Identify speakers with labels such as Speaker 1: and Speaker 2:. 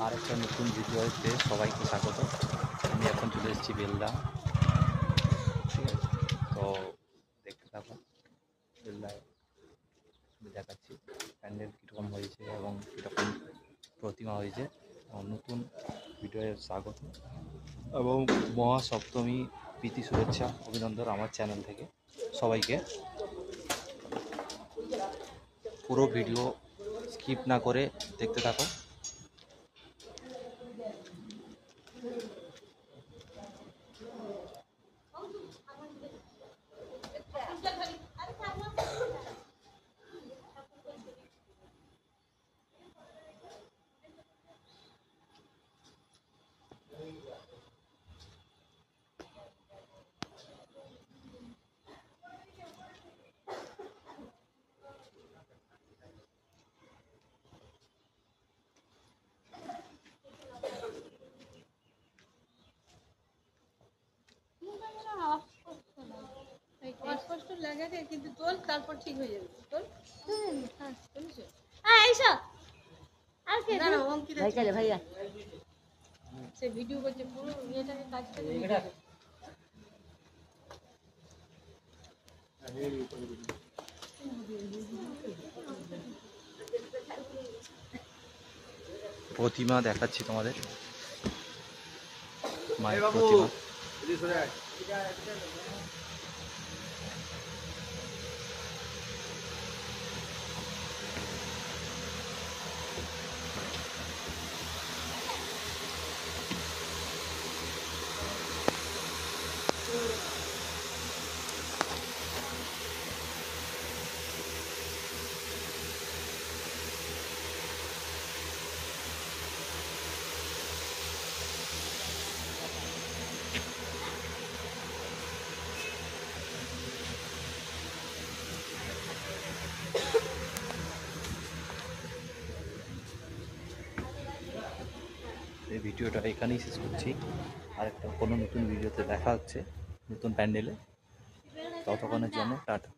Speaker 1: আর একটা নতুন ভিডিওতে সবাইকে স্বাগত। আমি এখন চলে এসেছি বেলদা, ঠিক আছে? তো দেখতে থাকুন, বেলদায় দেখাচ্ছি প্যান্ডেল কীরকম হয়েছে এবং কীরকম প্রতিমা হয়েছে। নতুন ভিডিওয়ে স্বাগত এবং মহাসপ্তমী প্রীতি শুভেচ্ছা অভিনন্দন আমার চ্যানেল থেকে সবাইকে। পুরো ভিডিও স্কিপ না করে দেখতে থাকো।
Speaker 2: অস্পষ্ট লাগে কিন্তু তোল, তারপর ঠিক হয়ে যাবে। তোল ভাইয়া সে ভিডিও করছে, পুরো ইয়েটাকে কাজ করে
Speaker 1: প্রতিমা দেখাচ্ছি তোমাদের, মায়ের প্রতিমা। এই ভিডিওটা এখানেই শেষ করছি। আর একটা কোনো নতুন ভিডিওতে দেখা হচ্ছে নতুন প্যান্ডেলে। ততক্ষণের জন্য টাটা।